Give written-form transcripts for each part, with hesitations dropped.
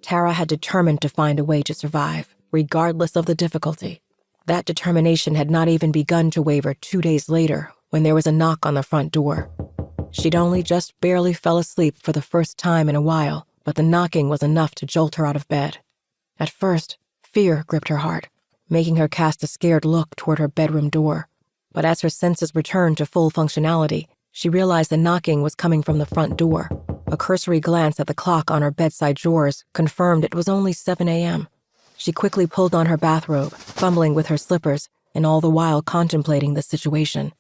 Tara had determined to find a way to survive, regardless of the difficulty. That determination had not even begun to waver 2 days later when there was a knock on the front door. She'd only just barely fell asleep for the first time in a while, but the knocking was enough to jolt her out of bed. At first, fear gripped her heart, making her cast a scared look toward her bedroom door. But as her senses returned to full functionality, she realized the knocking was coming from the front door. A cursory glance at the clock on her bedside drawers confirmed it was only 7 a.m. She quickly pulled on her bathrobe, fumbling with her slippers, and all the while contemplating the situation.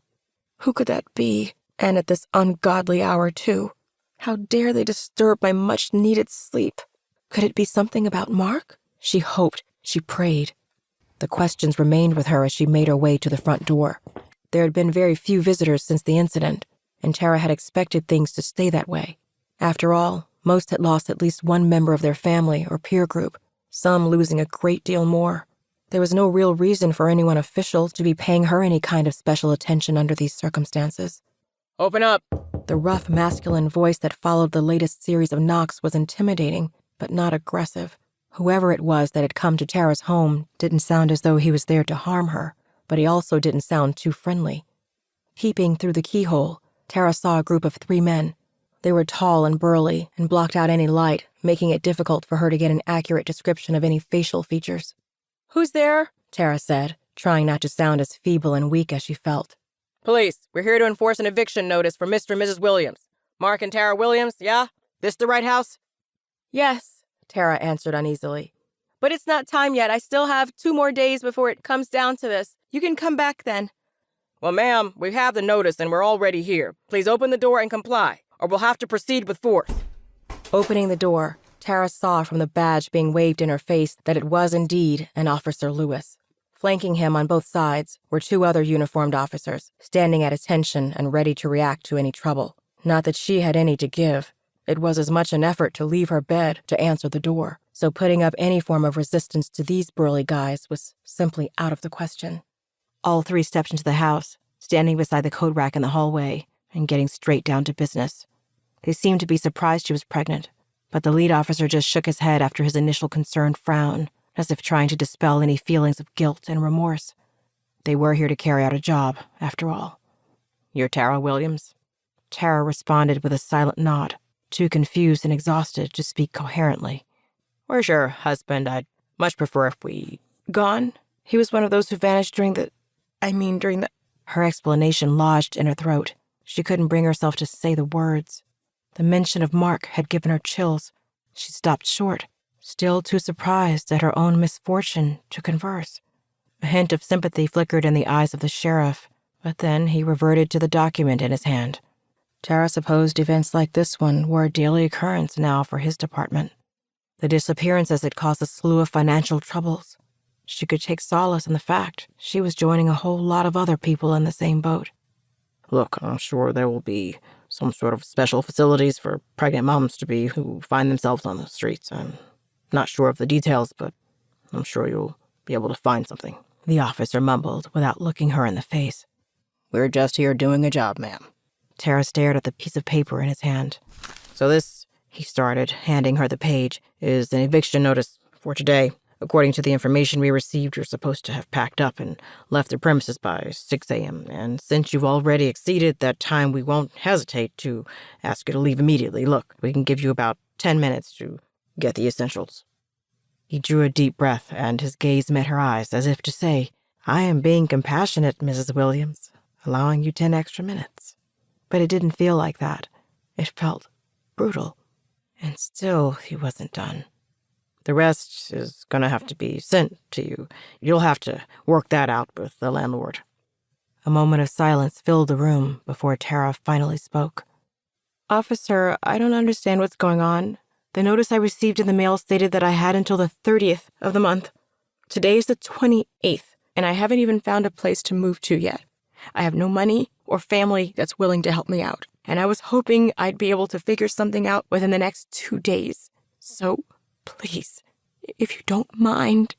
Who could that be? And at this ungodly hour, too. How dare they disturb my much-needed sleep? Could it be something about Mark? She hoped, she prayed. The questions remained with her as she made her way to the front door. There had been very few visitors since the incident, and Tara had expected things to stay that way. After all, most had lost at least one member of their family or peer group, some losing a great deal more. There was no real reason for anyone official to be paying her any kind of special attention under these circumstances. "Open up!" The rough, masculine voice that followed the latest series of knocks was intimidating, but not aggressive. Whoever it was that had come to Tara's home didn't sound as though he was there to harm her, but he also didn't sound too friendly. Peeping through the keyhole, Tara saw a group of 3 men. They were tall and burly and blocked out any light, making it difficult for her to get an accurate description of any facial features. "Who's there?" Tara said, trying not to sound as feeble and weak as she felt. "Police, we're here to enforce an eviction notice for Mr. and Mrs. Williams. Mark and Tara Williams, yeah? This the right house?" "Yes," Tara answered uneasily. "But it's not time yet. I still have 2 more days before it comes down to this. You can come back then." "Well, ma'am, we have the notice and we're already here. Please open the door and comply, or we'll have to proceed with force." Opening the door, Tara saw from the badge being waved in her face that it was indeed an Officer Lewis. Flanking him on both sides were 2 other uniformed officers, standing at attention and ready to react to any trouble. Not that she had any to give. It was as much an effort to leave her bed to answer the door, so putting up any form of resistance to these burly guys was simply out of the question. All 3 stepped into the house, standing beside the coat rack in the hallway and getting straight down to business. They seemed to be surprised she was pregnant, but the lead officer just shook his head after his initial concerned frown, as if trying to dispel any feelings of guilt and remorse. They were here to carry out a job, after all. "You're Tara Williams?" Tara responded with a silent nod, too confused and exhausted to speak coherently. "Where's your husband? I'd much prefer if we—" "Gone? He was one of those who vanished during the— Her explanation lodged in her throat. She couldn't bring herself to say the words. The mention of Mark had given her chills. She stopped short, still too surprised at her own misfortune to converse. A hint of sympathy flickered in the eyes of the sheriff, but then he reverted to the document in his hand. Tara supposed events like this one were a daily occurrence now for his department. The disappearances had caused a slew of financial troubles. She could take solace in the fact she was joining a whole lot of other people in the same boat. "Look, I'm sure there will be some sort of special facilities for pregnant moms to be who find themselves on the streets. I'm not sure of the details, but I'm sure you'll be able to find something," the officer mumbled without looking her in the face. "We're just here doing a job, ma'am." Tara stared at the piece of paper in his hand. "So this," he started, handing her the page, "is an eviction notice for today. According to the information we received, you're supposed to have packed up and left the premises by 6 a.m., and since you've already exceeded that time, we won't hesitate to ask you to leave immediately. Look, we can give you about 10 minutes to get the essentials." He drew a deep breath, and his gaze met her eyes, as if to say, "I am being compassionate, Mrs. Williams, allowing you 10 extra minutes." But it didn't feel like that. It felt brutal. And still, he wasn't done. "The rest is going to have to be sent to you. You'll have to work that out with the landlord." A moment of silence filled the room before Tara finally spoke. "Officer, I don't understand what's going on. The notice I received in the mail stated that I had until the 30th of the month. Today is the 28th, and I haven't even found a place to move to yet. I have no money or family that's willing to help me out, and I was hoping I'd be able to figure something out within the next 2 days. So, please, if you don't mind."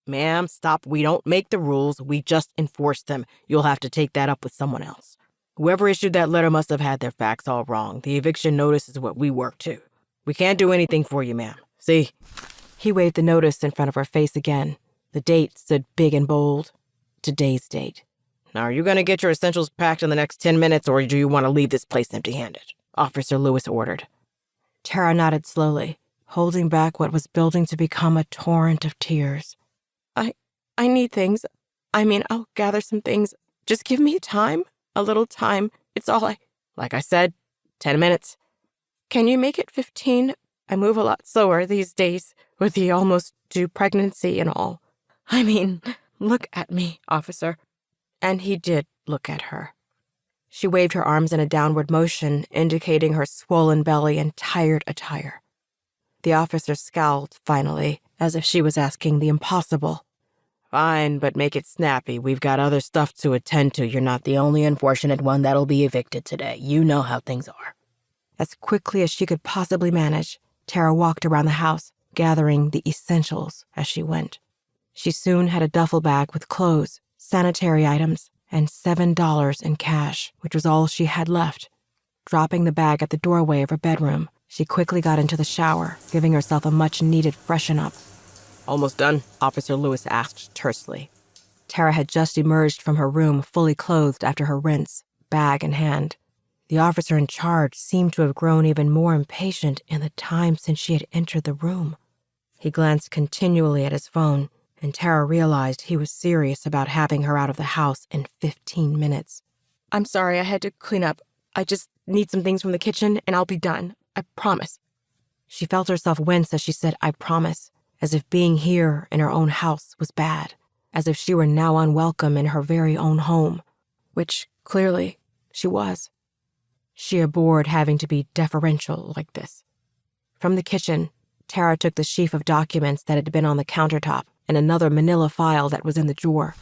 "Ma'am, stop. We don't make the rules. We just enforce them. You'll have to take that up with someone else. Whoever issued that letter must have had their facts all wrong. The eviction notice is what we work to. We can't do anything for you, ma'am. See? He waved the notice in front of her face again. The date stood big and bold. Today's date. Now, are you going to get your essentials packed in the next 10 minutes, or do you want to leave this place empty-handed? Officer Lewis ordered. Tara nodded slowly, holding back what was building to become a torrent of tears. I need things. I'll gather some things. Just give me time. A little time. It's all Like I said, 10 minutes. Can you make it 15? I move a lot slower these days with the almost due pregnancy and all. Look at me, officer. And he did look at her. She waved her arms in a downward motion, indicating her swollen belly and tired attire. The officer scowled, finally, as if she was asking the impossible. Fine, but make it snappy. We've got other stuff to attend to. You're not the only unfortunate one that'll be evicted today. You know how things are. As quickly as she could possibly manage, Tara walked around the house, gathering the essentials as she went. She soon had a duffel bag with clothes, sanitary items, and $7 in cash, which was all she had left. Dropping the bag at the doorway of her bedroom, she quickly got into the shower, giving herself a much-needed freshen up. Almost done? Officer Lewis asked tersely. Tara had just emerged from her room fully clothed after her rinse, bag in hand. The officer in charge seemed to have grown even more impatient in the time since she had entered the room. He glanced continually at his phone, and Tara realized he was serious about having her out of the house in 15 minutes. I'm sorry, I had to clean up. I just need some things from the kitchen, and I'll be done. I promise. She felt herself wince as she said, I promise, as if being here in her own house was bad, as if she were now unwelcome in her very own home, which, clearly, she was. She abhorred having to be deferential like this. From the kitchen, Tara took the sheaf of documents that had been on the countertop and another manila file that was in the drawer.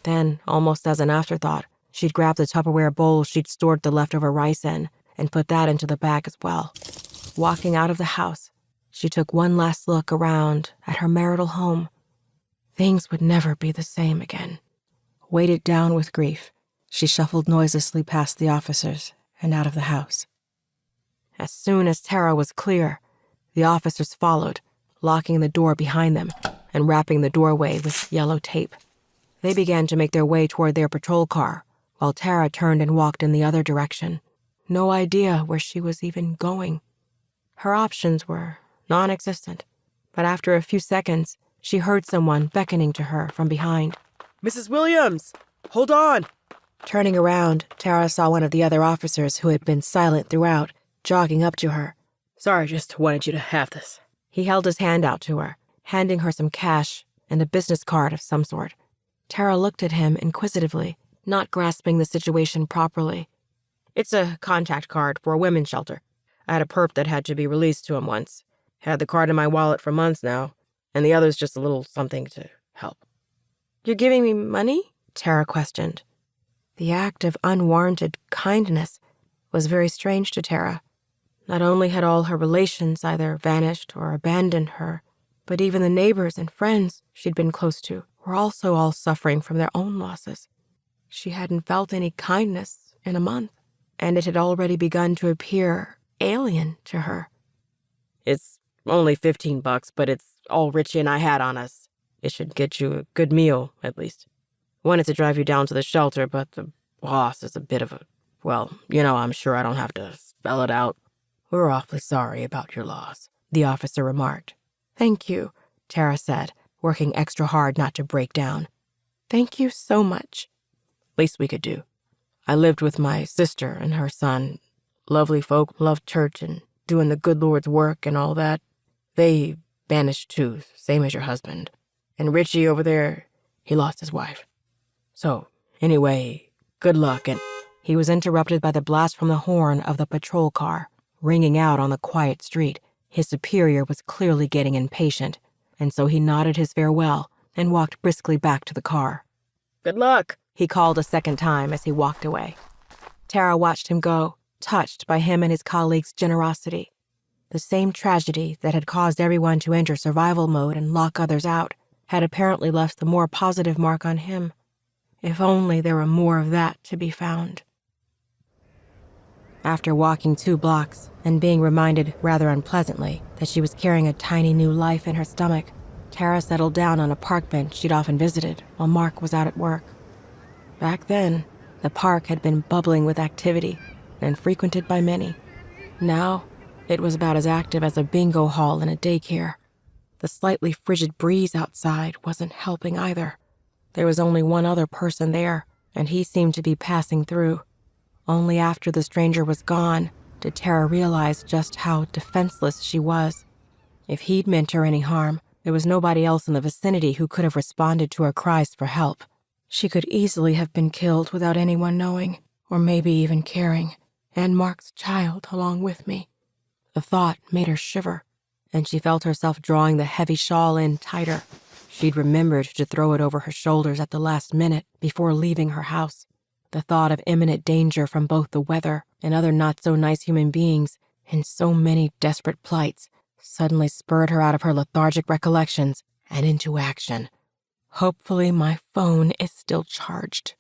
Then, almost as an afterthought, she'd grabbed the Tupperware bowl she'd stored the leftover rice in and put that into the bag as well. Walking out of the house, she took one last look around at her marital home. Things would never be the same again. Weighted down with grief, she shuffled noiselessly past the officers and out of the house. As soon as Tara was clear, the officers followed, locking the door behind them and wrapping the doorway with yellow tape. They began to make their way toward their patrol car, while Tara turned and walked in the other direction. No idea where she was even going. Her options were non-existent, but after a few seconds, she heard someone beckoning to her from behind. Mrs. Williams, hold on! Turning around, Tara saw one of the other officers who had been silent throughout, jogging up to her. Sorry, just wanted you to have this. He held his hand out to her, handing her some cash and a business card of some sort. Tara looked at him inquisitively, not grasping the situation properly. It's a contact card for a women's shelter. I had a perp that had to be released to him once. Had the card in my wallet for months now, and the other's just a little something to help. You're giving me money? Tara questioned. The act of unwarranted kindness was very strange to Tara. Not only had all her relations either vanished or abandoned her, but even the neighbors and friends she'd been close to were also all suffering from their own losses. She hadn't felt any kindness in a month, and it had already begun to appear alien to her. It's only $15, but it's all Richie and I had on us. It should get you a good meal, at least. Wanted to drive you down to the shelter, but the boss is a bit of a... Well, I'm sure I don't have to spell it out. We're awfully sorry about your loss, the officer remarked. Thank you, Tara said, working extra hard not to break down. Thank you so much. Least we could do. I lived with my sister and her son. Lovely folk, loved church and doing the good Lord's work and all that. They vanished too, same as your husband. And Richie over there, he lost his wife. So, anyway, good luck, and... He was interrupted by the blast from the horn of the patrol car, ringing out on the quiet street. His superior was clearly getting impatient, and so he nodded his farewell and walked briskly back to the car. Good luck, he called a second time as he walked away. Tara watched him go, touched by him and his colleagues' generosity. The same tragedy that had caused everyone to enter survival mode and lock others out had apparently left the more positive mark on him. If only there were more of that to be found. After walking 2 blocks and being reminded rather unpleasantly that she was carrying a tiny new life in her stomach, Tara settled down on a park bench she'd often visited while Mark was out at work. Back then, the park had been bubbling with activity and frequented by many. Now, it was about as active as a bingo hall in a daycare. The slightly frigid breeze outside wasn't helping either. There was only one other person there, and he seemed to be passing through. Only after the stranger was gone did Tara realize just how defenseless she was. If he'd meant her any harm, there was nobody else in the vicinity who could have responded to her cries for help. She could easily have been killed without anyone knowing, or maybe even caring, and Mark's child along with me. The thought made her shiver, and she felt herself drawing the heavy shawl in tighter. She'd remembered to throw it over her shoulders at the last minute before leaving her house. The thought of imminent danger from both the weather and other not-so-nice human beings in so many desperate plights suddenly spurred her out of her lethargic recollections and into action. Hopefully my phone is still charged.